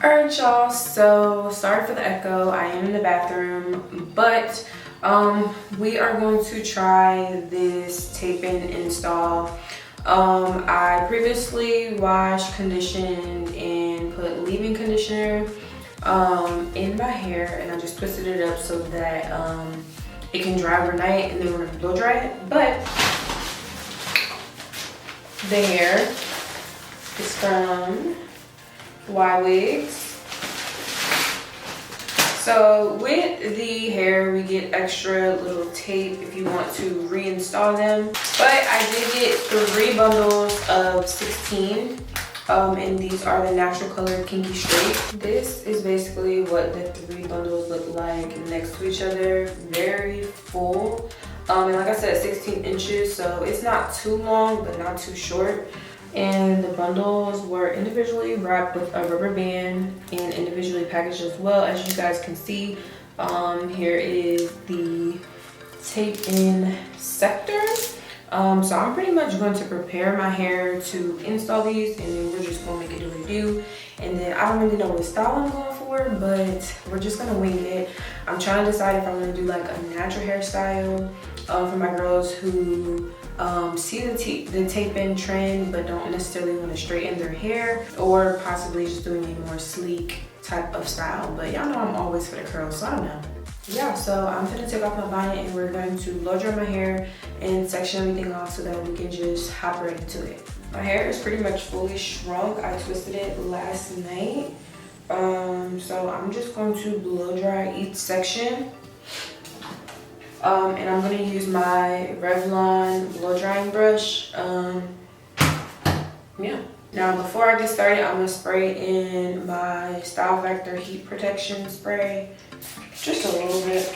Alright y'all, so sorry for the echo. I am in the bathroom, but we are going to try this tape-in install. I previously washed, conditioned, and put leave-in conditioner in my hair, and I just twisted it up so that it can dry overnight, and then we're gonna blow dry it. But the hair is from Ywigs. So with the hair, we get extra little tape if you want to reinstall them. But I did get 3 bundles of 16. And these are the natural color Kinky straight. This is basically what the 3 bundles look like next to each other. Very full. And like I said, 16 inches, so it's not too long, but not too short. And the bundles were individually wrapped with a rubber band and individually packaged as well. As you guys can see, here is the tape-in sector. So I'm pretty much going to prepare my hair to install these, and then we're just gonna make it do what it do. And then I don't really know what style I'm going for, but we're just gonna wing it. I'm trying to decide if I'm gonna do like a natural hairstyle for my girls who see the tape-in trend but don't necessarily want to straighten their hair, or possibly just doing a more sleek type of style. But y'all know I'm always for the curls, so I don't know. Yeah, so I'm gonna take off my bonnet and we're going to blow dry my hair and section everything off so that we can just hop right into it. My hair is pretty much fully shrunk. I twisted it last night. So I'm just going to blow dry each section. And I'm gonna use my Revlon blow drying brush. Yeah. Now before I get started, I'm gonna spray in my Style Factor heat protection spray. Just a little bit.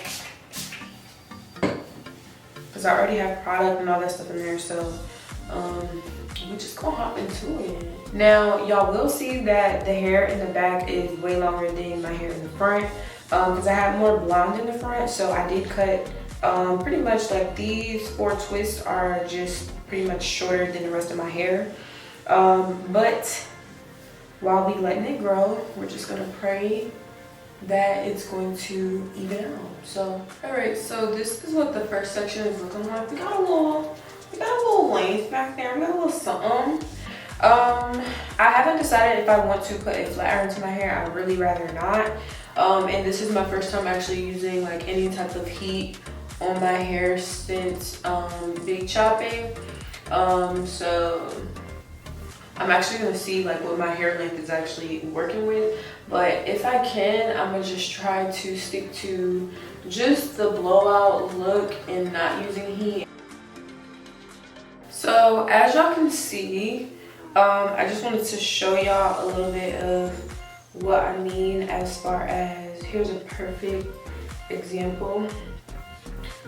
Because I already have product and all that stuff in there, so we just gonna hop into it. Now y'all will see that the hair in the back is way longer than my hair in the front. Because I have more blonde in the front, so I did cut pretty much like these 4 twists are just pretty much shorter than the rest of my hair. But while we letting it grow, we're just gonna pray that it's going to even out. So alright, so this is what the first section is looking like. We got a little length back there. We got a little something. I haven't decided if I want to put a flat iron to my hair. I'd really rather not. And this is my first time actually using like any type of heat on my hair since big chopping. So I'm actually gonna see like what my hair length is actually working with. But if I can, I'm gonna just try to stick to just the blowout look and not using heat. So as y'all can see, I just wanted to show y'all a little bit of what I mean as far as, here's a perfect example.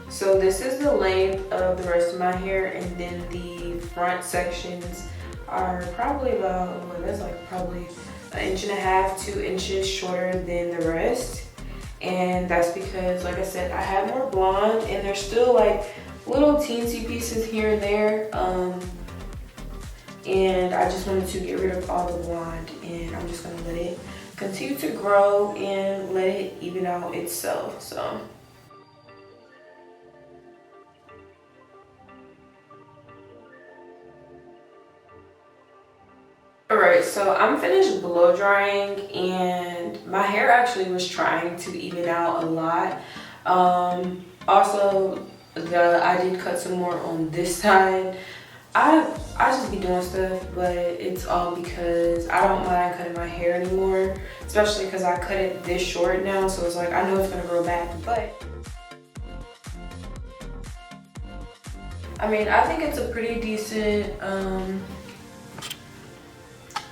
So this is the length of the rest of my hair, and then the front sections are probably about, well, that's like probably 1.5 to 2 inches shorter than the rest. And that's because, like I said, I have more blonde, and there's still like little teensy pieces here and there. And I just wanted to get rid of all the blonde, and I'm just gonna let it continue to grow and let it even out itself. So alright, so I'm finished blow drying, and my hair actually was trying to even out a lot. Also, I did cut some more on this side. I just be doing stuff, but it's all because I don't mind cutting my hair anymore, especially because I cut it this short now, so it's like I know it's gonna grow back. But I mean, I think it's a pretty decent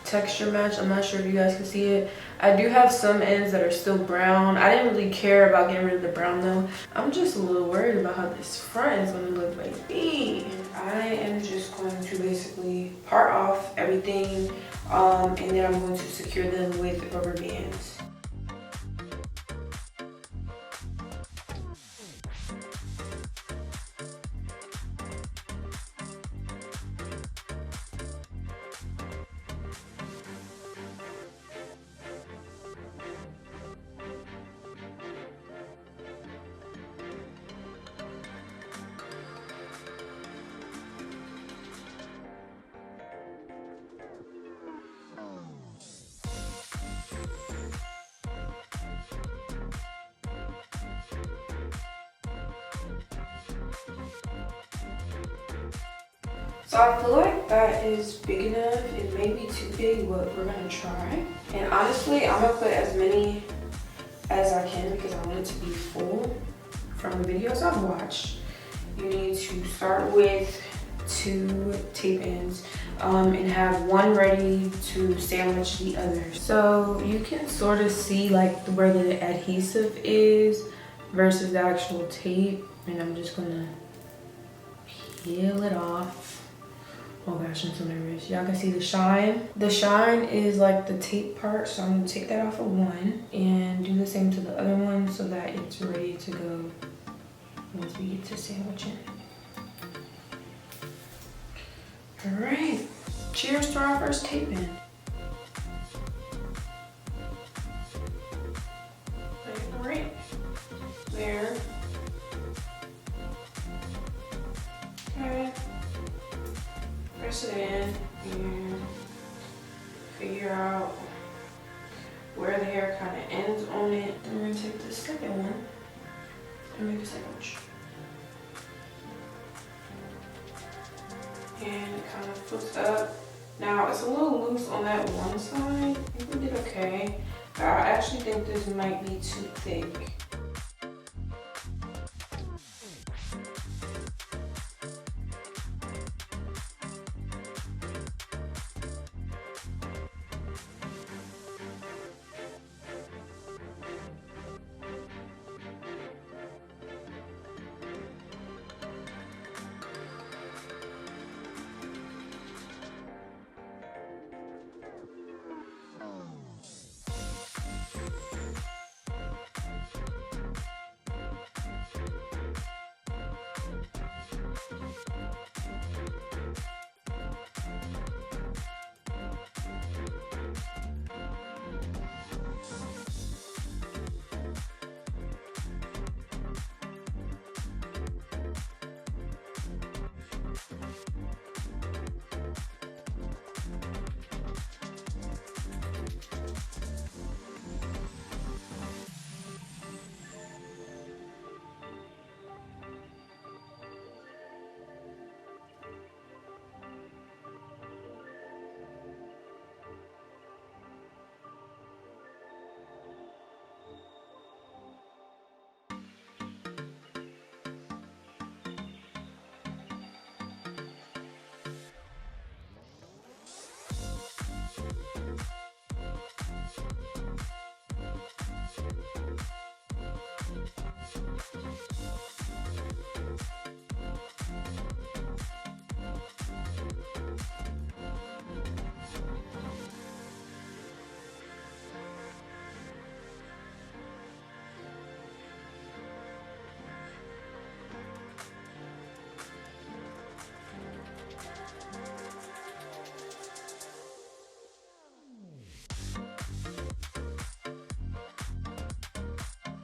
texture match. I'm not sure if you guys can see it. I do have some ends that are still brown. I didn't really care about getting rid of the brown though. I'm just a little worried about how this front is gonna look, baby. I am just going to basically part off everything, and then I'm going to secure them with rubber bands. So I feel like that is big enough. It may be too big, but we're gonna try. And honestly, I'm gonna put as many as I can because I want it to be full. From the videos I've watched, you need to start with 2 tape ends and have one ready to sandwich the other. So you can sort of see like where the adhesive is versus the actual tape. And I'm just gonna peel it off. Oh gosh, I'm so nervous. Y'all can see the shine. The shine is like the tape part, so I'm gonna take that off of one and do the same to the other one so that it's ready to go once we get to sandwiching. All right, cheers to our first tape in. All right, there. Okay, press it in and figure out where the hair kind of ends on it. I'm gonna take the second one and make a sandwich. And it kind of flips up. Now it's a little loose on that one side. I think we did okay. But I actually think this might be too thick.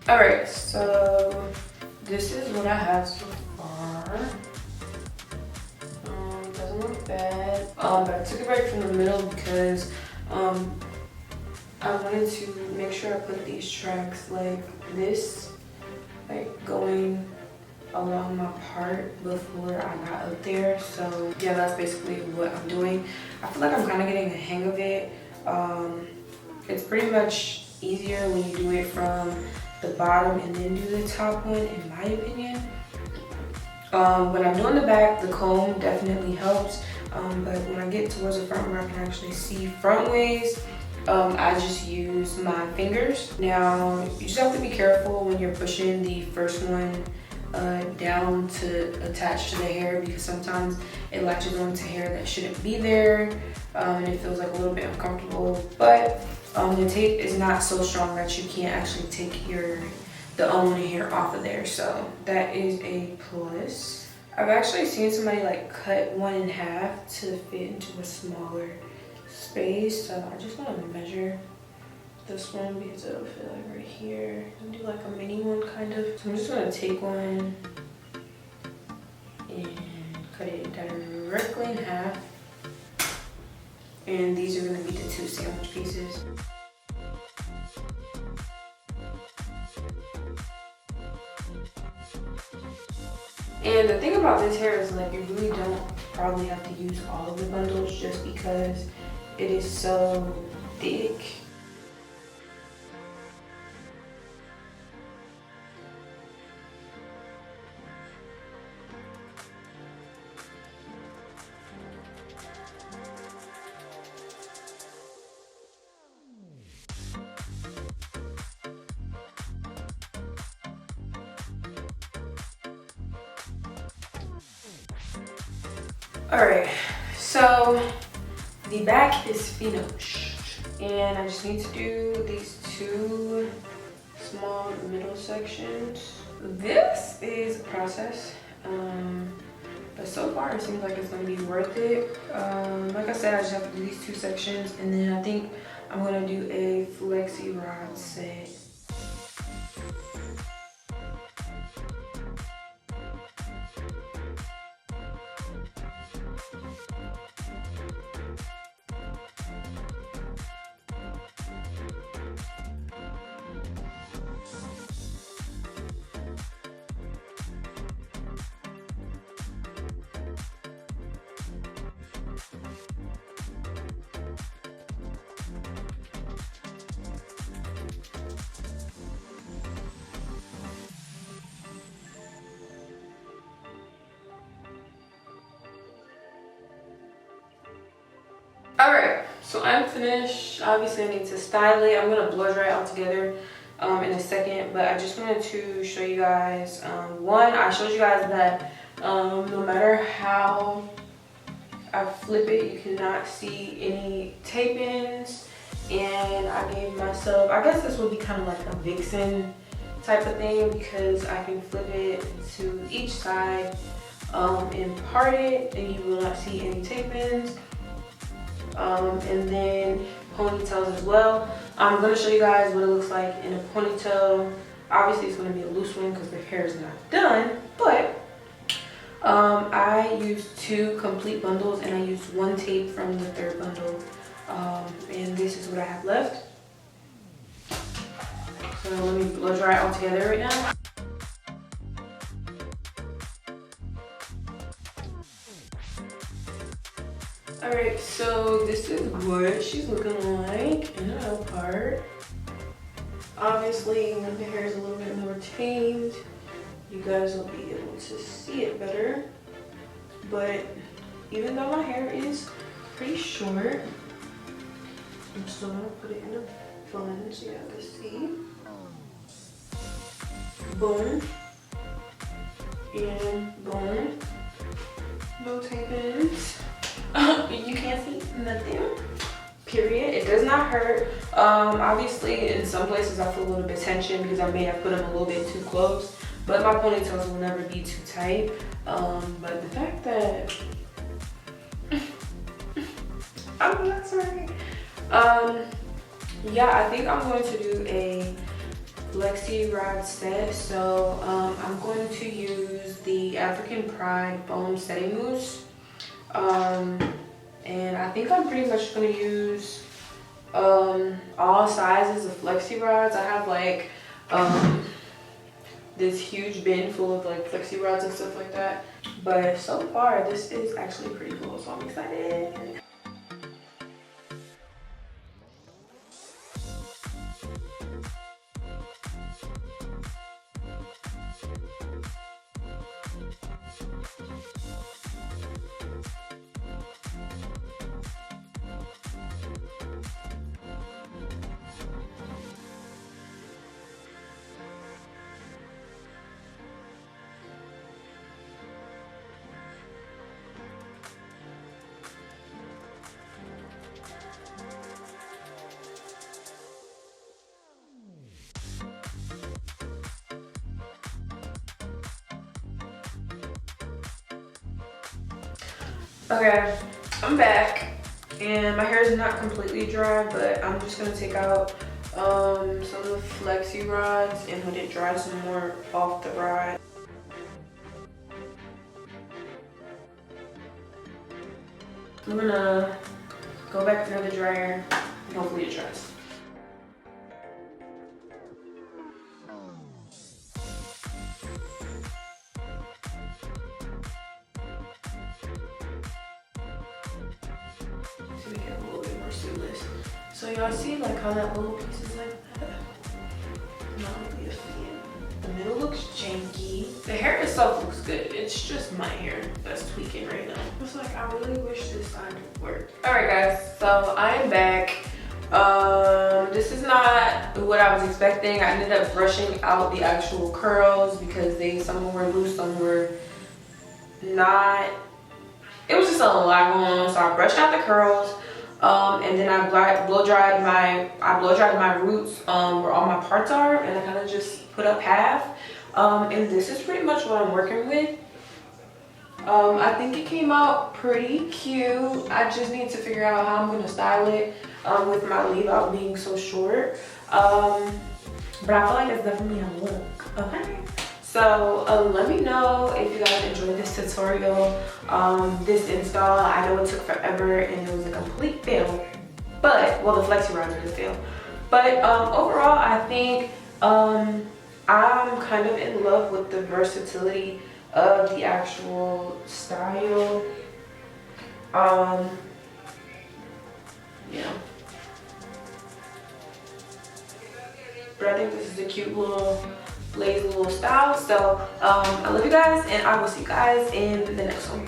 All right, so this is what I have so far. Doesn't look bad. But I took a break from the middle because I wanted to make sure I put these tracks like this, like going along my part before I got up there. So yeah, that's basically what I'm doing. I feel like I'm kind of getting the hang of it. It's pretty much easier when you do it from the bottom and then do the top one, in my opinion. When I'm doing the back, the comb definitely helps. But when I get towards the front where I can actually see front ways, I just use my fingers. Now, you just have to be careful when you're pushing the first one down to attach to the hair, because sometimes it latches onto hair that shouldn't be there, and it feels like a little bit uncomfortable. But the tape is not so strong that you can't actually take the unwanted hair off of there, so that is a plus. I've actually seen somebody like cut one in half to fit into a smaller space, so I just want to measure this one because it'll fit like right here and do like a mini one kind of. So I'm just going to take one and cut it directly in half, and these are going to be the 2 sandwich pieces. And the thing about this hair is like you really don't probably have to use all of the bundles just because it is so thick. Alright, so the back is finished and I just need to do these two small middle sections. This is a process, but so far it seems like it's going to be worth it. Like I said, I just have to do these two sections and then I think I'm going to do a Flexirod set. Alright, so I'm finished. Obviously I need to style it. I'm going to blow dry it all together in a second, but I just wanted to show you guys, one, I showed you guys that no matter how I flip it, you cannot see any tape-ins, and I gave myself, I guess this would be kind of like a vixen type of thing because I can flip it to each side and part it and you will not see any tape-ins. And then ponytails as well. I'm going to show you guys what it looks like in a ponytail. Obviously it's going to be a loose one because the hair is not done, but I used 2 complete bundles and I used 1 tape from the 3rd bundle, and this is what I have left. So let me blow dry it all together right now. Alright, so this is what she's looking like in the middle part. Obviously, when the hair is a little bit more tamed, you guys will be able to see it better. But even though my hair is pretty short, I'm still gonna put it in a bun so you have to see. Boom. And boom. No tape-ins. You can't see nothing, period. It does not hurt. Obviously in some places I feel a little bit tension because I may have put them a little bit too close, but my ponytails will never be too tight. But the fact that I'm not sorry. Yeah, I think I'm going to do a Flexirods set. So I'm going to use the African Pride Foam Setting Mousse. And I think I'm pretty much going to use all sizes of Flexirods. I have like this huge bin full of like Flexirods and stuff like that. But so far this is actually pretty cool, so I'm excited. Okay, I'm back and my hair is not completely dry, but I'm just gonna take out some of the Flexirods and let it dry some more off the rod. I'm gonna go back to the dryer and hopefully it dries. sleeveless. So y'all see like how that little piece is like that? Not really a fan. The middle looks janky. The hair itself looks good. It's just my hair that's tweaking right now. It's like, I really wish this side would work. All right guys, so I am back. This is not what I was expecting. I ended up brushing out the actual curls because some were loose, some were not. It was just a lot going on, so I brushed out the curls, and then I blow dried my roots where all my parts are, and I kind of just put up half. And this is pretty much what I'm working with. I think it came out pretty cute. I just need to figure out how I'm gonna style it with my leave out being so short. But I feel like it's definitely a look. Okay. So let me know if you guys enjoyed this tutorial, this install. I know it took forever and it was a complete fail, but, well, the Flexirods was a fail. But overall, I think I'm kind of in love with the versatility of the actual style. Yeah. But I think this is a cute little lazy little style. So I love you guys, and I will see you guys in the next one.